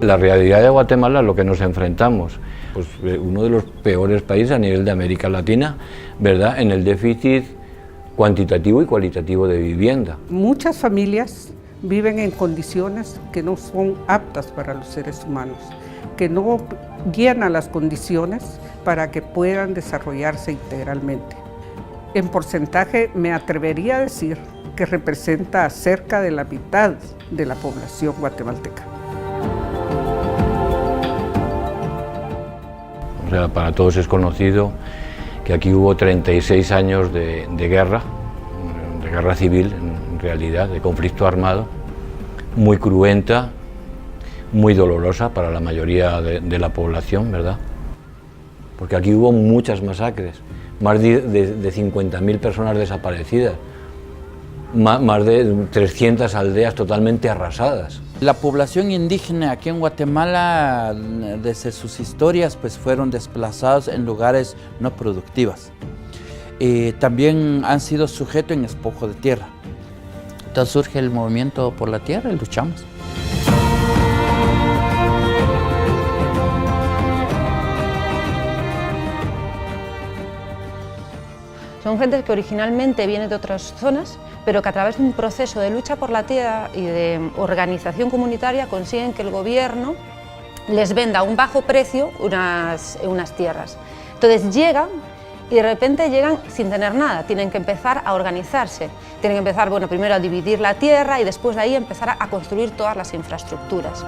La realidad de Guatemala, lo que nos enfrentamos, pues uno de los peores países a nivel de América Latina, ¿verdad?, en el déficit cuantitativo y cualitativo de vivienda. Muchas familias viven en condiciones que no son aptas para los seres humanos, que no llenan las condiciones para que puedan desarrollarse integralmente. En porcentaje me atrevería a decir que representa cerca de la mitad de la población guatemalteca. O sea, para todos es conocido que aquí hubo 36 años de guerra civil en realidad, de conflicto armado, muy cruenta, muy dolorosa para la mayoría de la población, ¿verdad? Porque aquí hubo muchas masacres, más de 50.000 personas desaparecidas, más de 300 aldeas totalmente arrasadas. La población indígena aquí en Guatemala, desde sus historias, pues fueron desplazados en lugares no productivos. También han sido sujetos en despojo de tierra. Entonces surge el movimiento por la tierra y luchamos. Son gentes que originalmente vienen de otras zonas, pero que a través de un proceso de lucha por la tierra y de organización comunitaria consiguen que el gobierno les venda a un bajo precio unas tierras. Entonces llegan y de repente llegan sin tener nada, tienen que empezar a organizarse, tienen que empezar, bueno, primero a dividir la tierra y después de ahí empezar a construir todas las infraestructuras.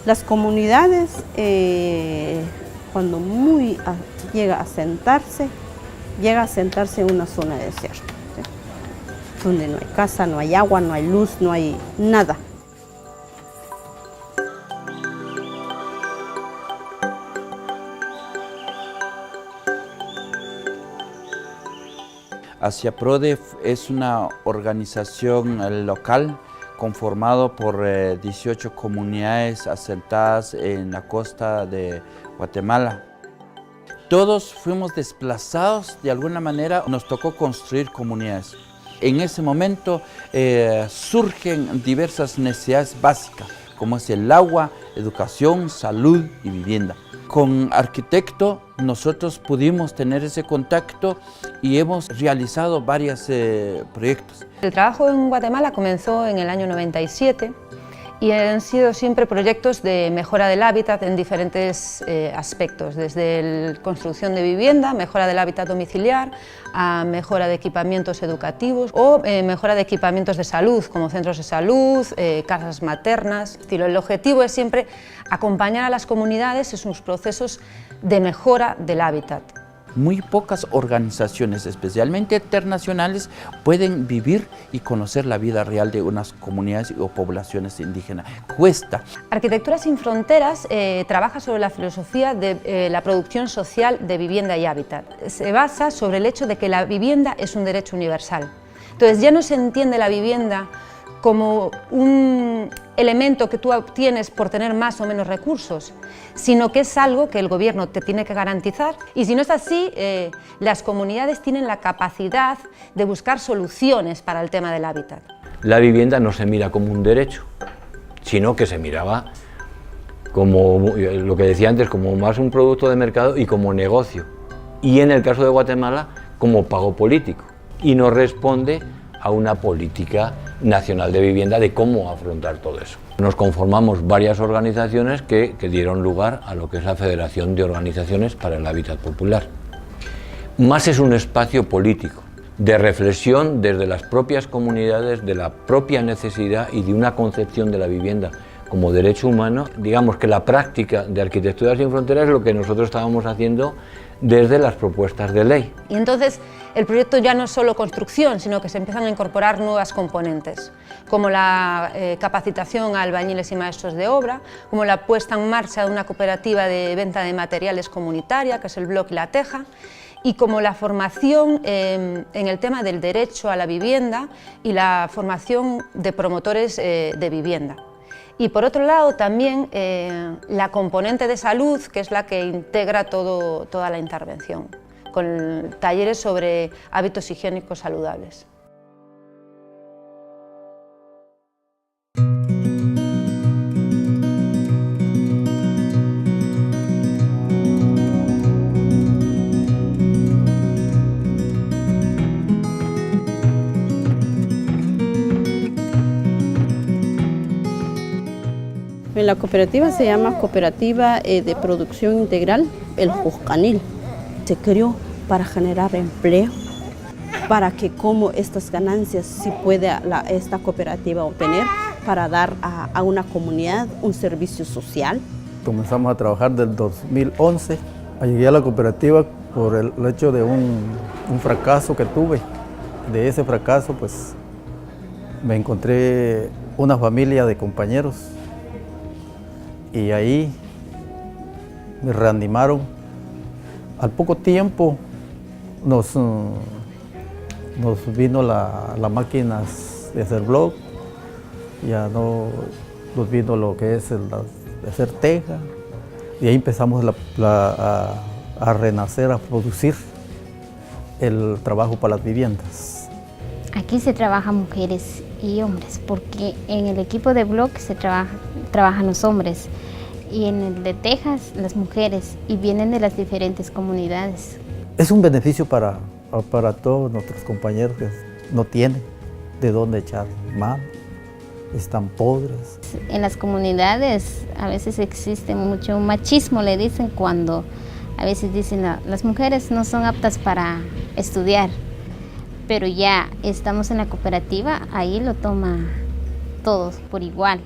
Las comunidades, cuando llega a sentarse en una zona desierta, ¿sí?, donde no hay casa, no hay agua, no hay luz, no hay nada. ASIAPRODE es una organización local conformado por 18 comunidades asentadas en la costa de Guatemala. Todos fuimos desplazados, de alguna manera nos tocó construir comunidades. En ese momento surgen diversas necesidades básicas, como es el agua, educación, salud y vivienda. Con Arquitecto nosotros pudimos tener ese contacto y hemos realizado varios proyectos. El trabajo en Guatemala comenzó en el año 97 y han sido siempre proyectos de mejora del hábitat en diferentes aspectos, desde la construcción de vivienda, mejora del hábitat domiciliar, a mejora de equipamientos educativos o mejora de equipamientos de salud, como centros de salud, casas maternas. El objetivo es siempre acompañar a las comunidades en sus procesos de mejora del hábitat. Muy pocas organizaciones, especialmente internacionales, pueden vivir y conocer la vida real de unas comunidades o poblaciones indígenas. Cuesta. Arquitectura sin Fronteras trabaja sobre la filosofía de la producción social de vivienda y hábitat. Se basa sobre el hecho de que la vivienda es un derecho universal. Entonces ya no se entiende la vivienda como un elemento que tú obtienes por tener más o menos recursos, sino que es algo que el gobierno te tiene que garantizar, y si no es así, las comunidades tienen la capacidad de buscar soluciones para el tema del hábitat. La vivienda no se mira como un derecho, sino que se miraba como, lo que decía antes, como más un producto de mercado y como negocio, y en el caso de Guatemala como pago político, y no responde a una política nacional de vivienda de cómo afrontar todo eso. Nos conformamos varias organizaciones que dieron lugar a lo que es la Federación de Organizaciones para el Hábitat Popular. Más es un espacio político, de reflexión desde las propias comunidades, de la propia necesidad y de una concepción de la vivienda como derecho humano. Digamos que la práctica de Arquitectura sin Fronteras es lo que nosotros estábamos haciendo desde las propuestas de ley. Y entonces el proyecto ya no es solo construcción, sino que se empiezan a incorporar nuevas componentes, como la capacitación a albañiles y maestros de obra, como la puesta en marcha de una cooperativa de venta de materiales comunitaria, que es el Bloc y la Teja, y como la formación en el tema del derecho a la vivienda y la formación de promotores de vivienda. Y por otro lado también la componente de salud, que es la que integra toda la intervención, con talleres sobre hábitos higiénicos saludables. La cooperativa se llama Cooperativa de Producción Integral El Juzcanil. Se creó para generar empleo, para que como estas ganancias sí puede esta cooperativa obtener para dar a una comunidad un servicio social. Comenzamos a trabajar del 2011. Llegué a la cooperativa por el hecho de un fracaso que tuve. De ese fracaso pues me encontré una familia de compañeros y ahí me reanimaron. Al poco tiempo nos vino las máquinas de hacer blog, ya no nos vino lo que es el de hacer teja, y ahí empezamos a renacer, a producir el trabajo para las viviendas. Aquí se trabajan mujeres y hombres, porque en el equipo de blog se trabajan los hombres y en el de tejas las mujeres, y vienen de las diferentes comunidades. Es un beneficio para todos nuestros compañeros que no tienen de dónde echar mano, están pobres. En las comunidades a veces existe mucho machismo, le dicen, cuando a veces dicen las mujeres no son aptas para estudiar, pero ya estamos en la cooperativa, ahí lo toma todos por igual.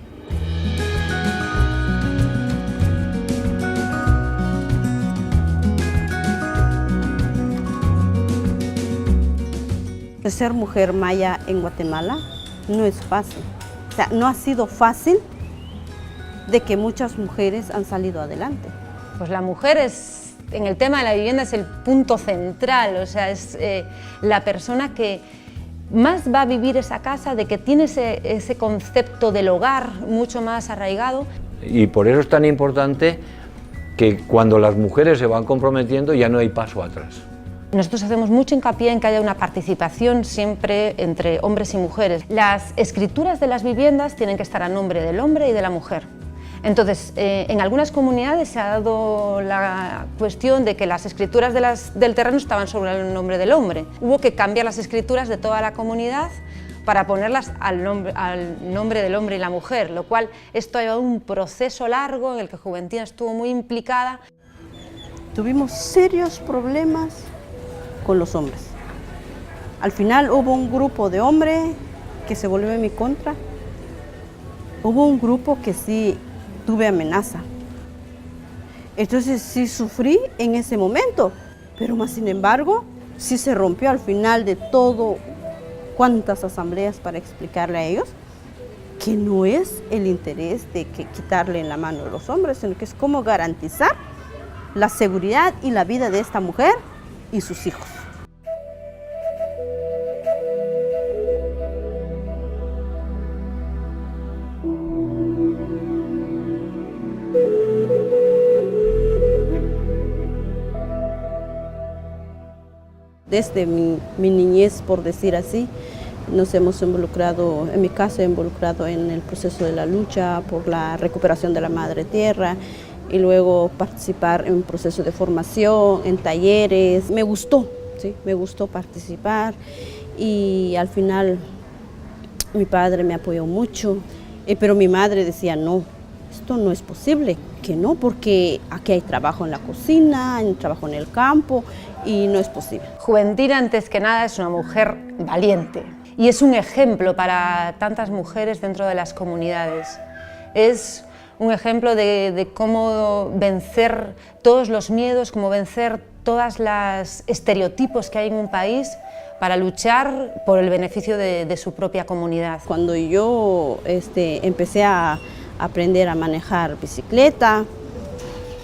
Ser mujer maya en Guatemala no es fácil. O sea, no ha sido fácil de que muchas mujeres han salido adelante. Pues la mujer en el tema de la vivienda es el punto central, o sea, es la persona que más va a vivir esa casa, de que tiene ese concepto del hogar mucho más arraigado. Y por eso es tan importante que cuando las mujeres se van comprometiendo ya no hay paso atrás. Nosotros hacemos mucho hincapié en que haya una participación siempre entre hombres y mujeres. Las escrituras de las viviendas tienen que estar a nombre del hombre y de la mujer. Entonces, en algunas comunidades se ha dado la cuestión de que las escrituras del terreno estaban sobre el nombre del hombre. Hubo que cambiar las escrituras de toda la comunidad para ponerlas al nombre del hombre y la mujer, lo cual esto ha llevado un proceso largo en el que Juventina estuvo muy implicada. Tuvimos serios problemas con los hombres. Al final hubo un grupo de hombres que se volvió en mi contra. Hubo un grupo que sí tuve amenaza. Entonces sí sufrí en ese momento, pero más sin embargo sí se rompió al final de todo, cuántas asambleas para explicarle a ellos que no es el interés de quitarle en la mano a los hombres, sino que es cómo garantizar la seguridad y la vida de esta mujer y sus hijos. Desde mi niñez, por decir así, nos hemos involucrado, en mi caso he involucrado en el proceso de la lucha por la recuperación de la madre tierra, y luego participar en un proceso de formación, en talleres. Me gustó, ¿sí? Me gustó participar, y al final mi padre me apoyó mucho, pero mi madre decía no, esto no es posible, que no, porque aquí hay trabajo en la cocina, hay trabajo en el campo y no es posible. Juventina, antes que nada, es una mujer valiente y es un ejemplo para tantas mujeres dentro de las comunidades. Es un ejemplo de cómo vencer todos los miedos, cómo vencer todos los estereotipos que hay en un país para luchar por el beneficio de su propia comunidad. Cuando yo empecé a aprender a manejar bicicleta,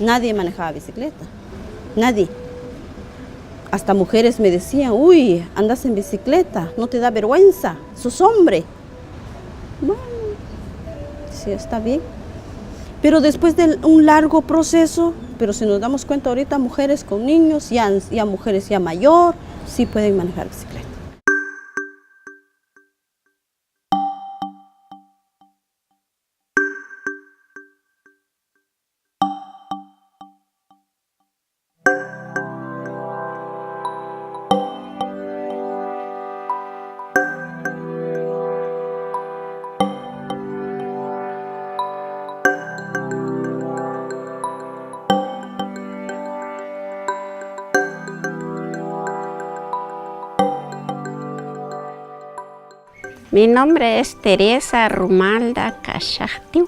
nadie manejaba bicicleta, nadie. Hasta mujeres me decían, uy, andas en bicicleta, no te da vergüenza, sos hombre. Bueno, sí, está bien. Pero después de un largo proceso, pero si nos damos cuenta ahorita, mujeres con niños, ya mujeres ya mayor, sí pueden manejar bicicleta. Mi nombre es Teresa Rumalda Cachachtiu.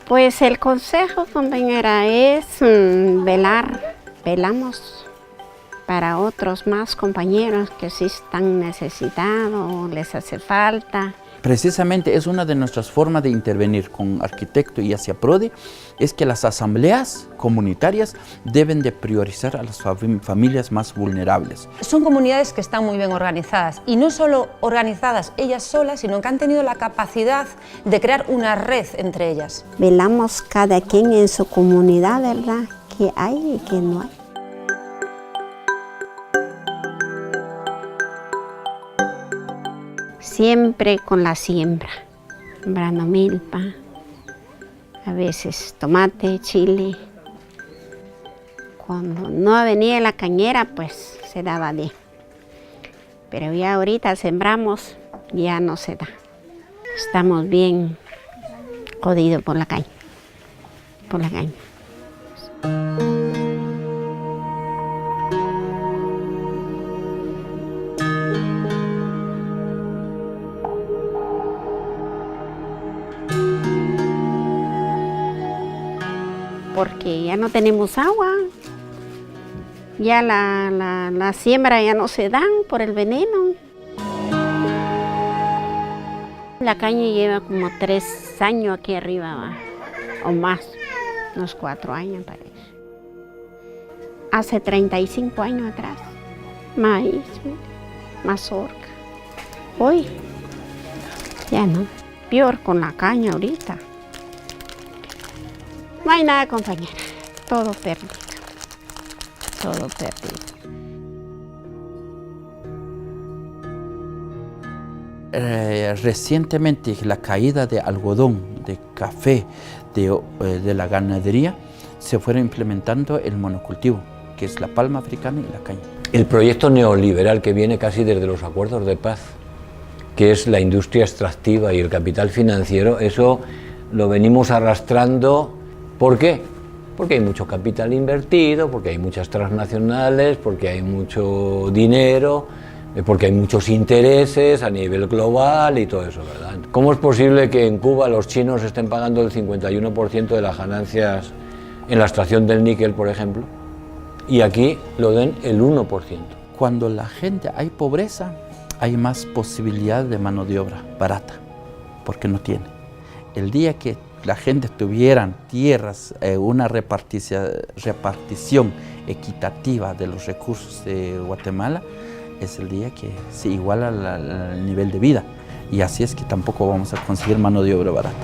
Pues el consejo, compañera, es velamos para otros más compañeros que sí están necesitados, les hace falta. Precisamente es una de nuestras formas de intervenir con Arquitecto y hacia PRODE, es que las asambleas comunitarias deben de priorizar a las familias más vulnerables. Son comunidades que están muy bien organizadas, y no solo organizadas ellas solas, sino que han tenido la capacidad de crear una red entre ellas. Velamos cada quien en su comunidad, ¿verdad? ¿Qué hay y qué no hay? Siempre con la siembra, sembrando milpa, a veces tomate, chile. Cuando no venía la cañera, pues se daba bien. Pero ya ahorita sembramos, ya no se da. Estamos bien jodidos por la caña, Porque ya no tenemos agua, ya la siembra ya no se dan por el veneno. La caña lleva como 3 años aquí arriba, ¿va? O más, unos 4 años parece. Hace 35 años atrás, maíz, mazorca. Hoy ya no, peor con la caña ahorita. No hay nada, compañera, todo perdido, todo perdido. Recientemente la caída de algodón, de café, de la ganadería, se fueron implementando el monocultivo, que es la palma africana y la caña. El proyecto neoliberal que viene casi desde los acuerdos de paz, que es la industria extractiva y el capital financiero, eso lo venimos arrastrando. ¿Por qué? Porque hay mucho capital invertido, porque hay muchas transnacionales, porque hay mucho dinero, porque hay muchos intereses a nivel global y todo eso, ¿verdad? ¿Cómo es posible que en Cuba los chinos estén pagando el 51% de las ganancias en la extracción del níquel, por ejemplo, y aquí lo den el 1%? Cuando la gente hay pobreza, hay más posibilidad de mano de obra barata, porque no tiene. El día que la gente tuviera tierras, una repartición equitativa de los recursos de Guatemala, es el día que se iguala al nivel de vida. Y así es que tampoco vamos a conseguir mano de obra barata.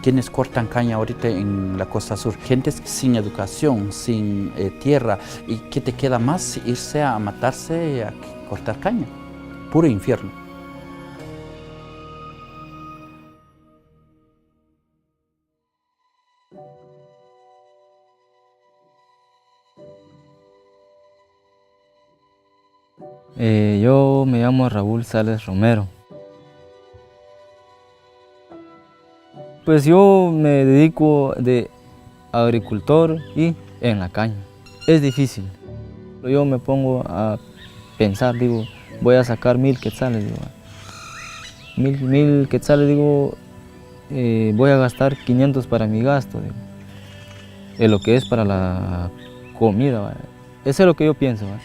Quienes cortan caña ahorita en la costa sur, gente sin educación, sin tierra, ¿y qué te queda más? Irse a matarse a cortar caña, puro infierno. Yo me llamo Raúl Sales Romero. Pues yo me dedico de agricultor y en la caña. Es difícil. Yo me pongo a pensar, digo, voy a sacar 1000 quetzales, digo. 1000 quetzales, digo, voy a gastar 500 para mi gasto, digo. Es lo que es para la comida, ¿vale? Eso es lo que yo pienso, ¿vale?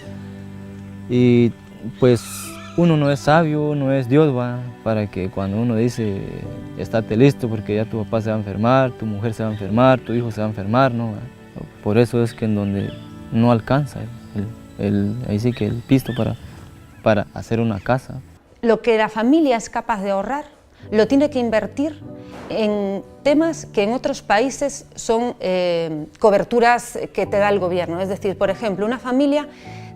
Y pues uno no es sabio, no es Dios, ¿va? Para que cuando uno dice, estate listo porque ya tu papá se va a enfermar, tu mujer se va a enfermar, tu hijo se va a enfermar, ¿no? ¿Va? Por eso es que en donde no alcanza ahí sí que el pisto para hacer una casa. Lo que la familia es capaz de ahorrar lo tiene que invertir en temas que en otros países son coberturas que te da el gobierno. Es decir, por ejemplo, una familia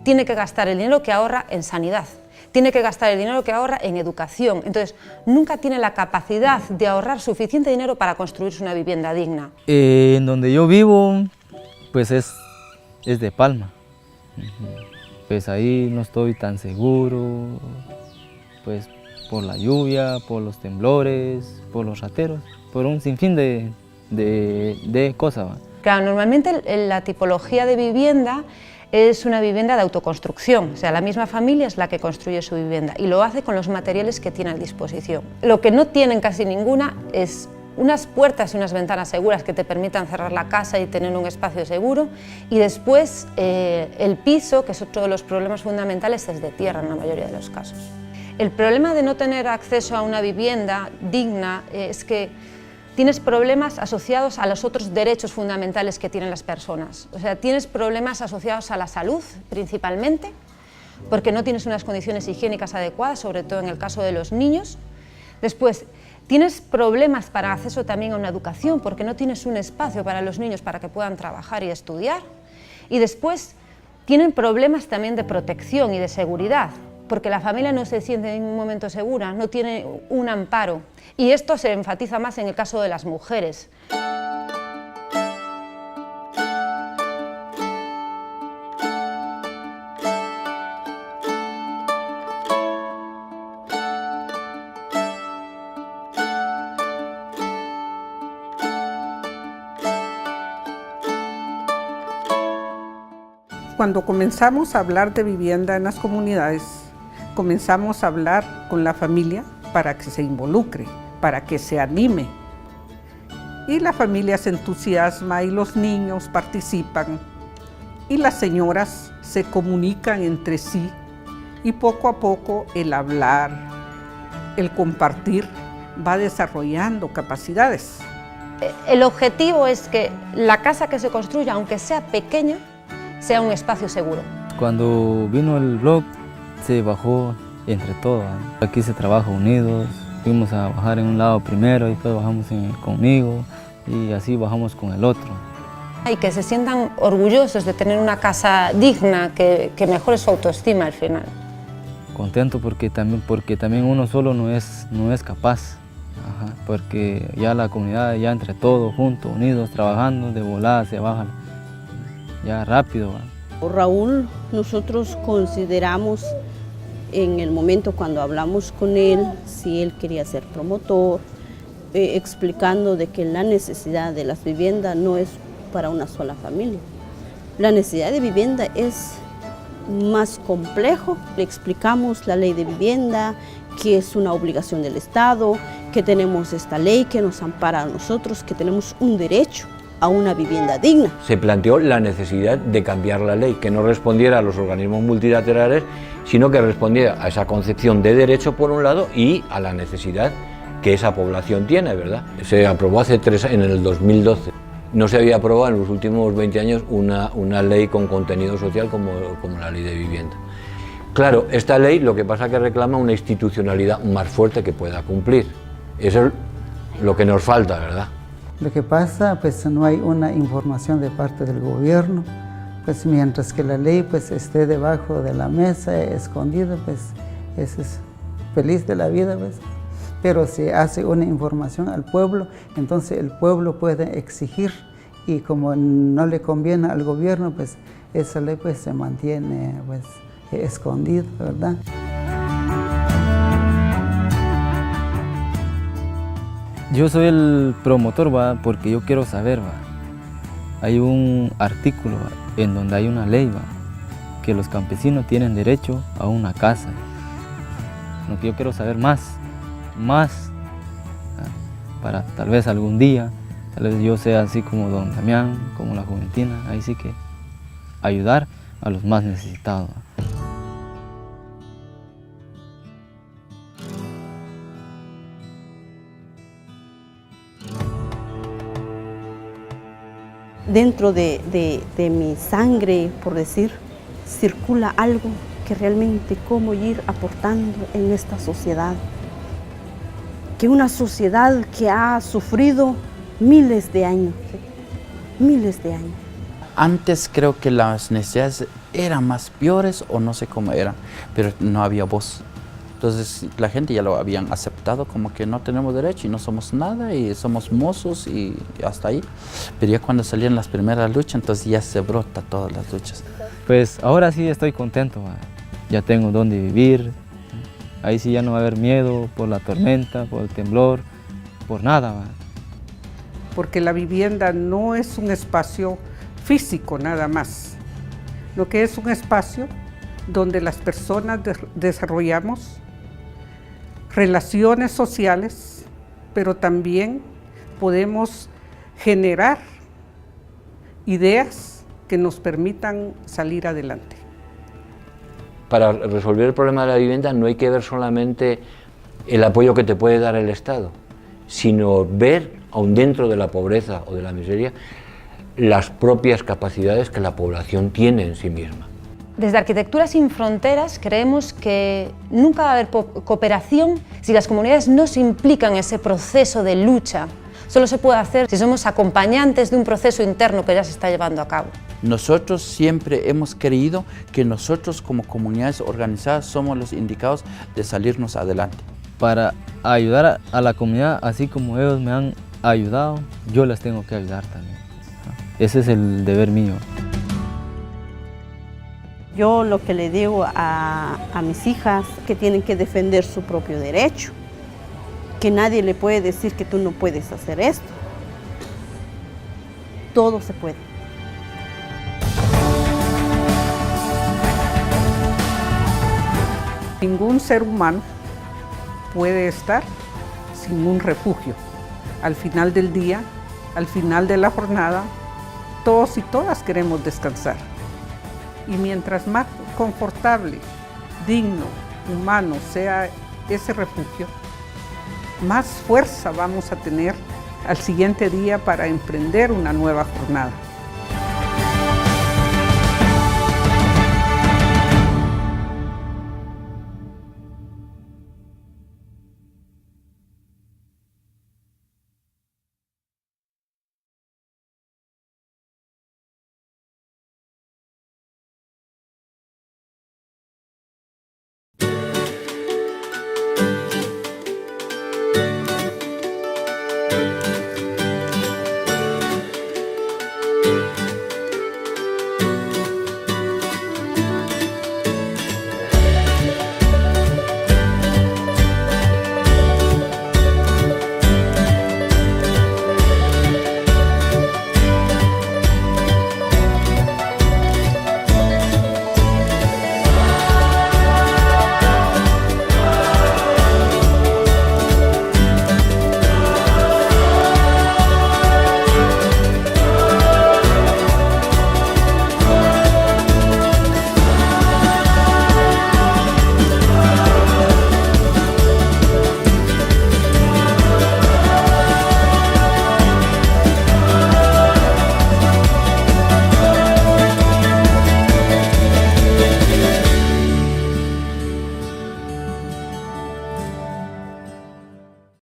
tiene que gastar el dinero que ahorra en sanidad, tiene que gastar el dinero que ahorra en educación. Entonces, nunca tiene la capacidad de ahorrar suficiente dinero para construirse una vivienda digna. En donde yo vivo, pues es de palma. Pues ahí no estoy tan seguro, pues por la lluvia, por los temblores, por los rateros, por un sinfín de cosas. Claro, normalmente la tipología de vivienda es una vivienda de autoconstrucción, o sea, la misma familia es la que construye su vivienda y lo hace con los materiales que tiene a disposición. Lo que no tienen casi ninguna es unas puertas y unas ventanas seguras que te permitan cerrar la casa y tener un espacio seguro, y después el piso, que es otro de los problemas fundamentales, es de tierra en la mayoría de los casos. El problema de no tener acceso a una vivienda digna es que tienes problemas asociados a los otros derechos fundamentales que tienen las personas. O sea, tienes problemas asociados a la salud, principalmente, porque no tienes unas condiciones higiénicas adecuadas, sobre todo en el caso de los niños. Después, tienes problemas para acceso también a una educación, porque no tienes un espacio para los niños para que puedan trabajar y estudiar. Y después, tienen problemas también de protección y de seguridad, porque la familia no se siente en ningún momento segura, no tiene un amparo. Y esto se enfatiza más en el caso de las mujeres. Cuando comenzamos a hablar de vivienda en las comunidades, comenzamos a hablar con la familia para que se involucre, para que se anime. Y la familia se entusiasma y los niños participan y las señoras se comunican entre sí y poco a poco el hablar, el compartir va desarrollando capacidades. El objetivo es que la casa que se construya, aunque sea pequeña, sea un espacio seguro. Cuando vino el blog se bajó entre todos. Aquí se trabaja unidos, fuimos a bajar en un lado primero y después bajamos conmigo y así bajamos con el otro. Y que se sientan orgullosos de tener una casa digna, que mejore su autoestima al final. Contento porque también uno solo no es capaz, porque ya la comunidad, ya entre todos, juntos, unidos, trabajando, de volada se baja ya rápido. Raúl, nosotros consideramos en el momento cuando hablamos con él, si él quería ser promotor, explicando de que la necesidad de las viviendas no es para una sola familia. La necesidad de vivienda es más complejo. Le explicamos la ley de vivienda, que es una obligación del Estado, que tenemos esta ley que nos ampara a nosotros, que tenemos un derecho a una vivienda digna. Se planteó la necesidad de cambiar la ley, que no respondiera a los organismos multilaterales, sino que respondiera a esa concepción de derecho por un lado y a la necesidad que esa población tiene, ¿verdad? Se aprobó en el 2012. No se había aprobado en los últimos 20 años una ley con contenido social como la ley de vivienda. Claro, esta ley lo que pasa es que reclama una institucionalidad más fuerte que pueda cumplir. Eso es lo que nos falta, ¿verdad? Lo que pasa, pues no hay una información de parte del gobierno, pues mientras que la ley pues esté debajo de la mesa, escondida, pues eso es feliz de la vida, pues. Pero si hace una información al pueblo, entonces el pueblo puede exigir, y como no le conviene al gobierno, pues esa ley pues se mantiene pues escondida, ¿verdad? Yo soy el promotor, ¿va? Porque yo quiero saber, ¿va? Hay un artículo, ¿va? En donde hay una ley, ¿va? Que los campesinos tienen derecho a una casa. Lo que yo quiero saber más, ¿va? Para tal vez algún día, tal vez yo sea así como don Damián, como la Juventina, ahí sí que ayudar a los más necesitados, ¿va? dentro de mi sangre, por decir, circula algo que realmente cómo ir aportando en esta sociedad. Que una sociedad que ha sufrido miles de años, miles de años. Antes creo que las necesidades eran más peores o no sé cómo eran, pero no había voz. Entonces la gente ya lo habían aceptado como que no tenemos derecho y no somos nada y somos mozos y hasta ahí. Pero ya cuando salían las primeras luchas, entonces ya se brota todas las luchas. Pues ahora sí estoy contento, ya tengo dónde vivir, ahí sí ya no va a haber miedo por la tormenta, por el temblor, por nada. Porque la vivienda no es un espacio físico nada más, lo que es un espacio donde las personas desarrollamos relaciones sociales, pero también podemos generar ideas que nos permitan salir adelante. Para resolver el problema de la vivienda no hay que ver solamente el apoyo que te puede dar el Estado, sino ver, aun dentro de la pobreza o de la miseria, las propias capacidades que la población tiene en sí misma. Desde Arquitectura Sin Fronteras creemos que nunca va a haber cooperación si las comunidades no se implican en ese proceso de lucha. Solo se puede hacer si somos acompañantes de un proceso interno que ya se está llevando a cabo. Nosotros siempre hemos creído que nosotros como comunidades organizadas somos los indicados de salirnos adelante. Para ayudar a la comunidad, así como ellos me han ayudado, yo las tengo que ayudar también. Ese es el deber mío. Yo lo que le digo a mis hijas, que tienen que defender su propio derecho, que nadie le puede decir que tú no puedes hacer esto. Todo se puede. Ningún ser humano puede estar sin un refugio. Al final del día, al final de la jornada, todos y todas queremos descansar. Y mientras más confortable, digno, humano sea ese refugio, más fuerza vamos a tener al siguiente día para emprender una nueva jornada.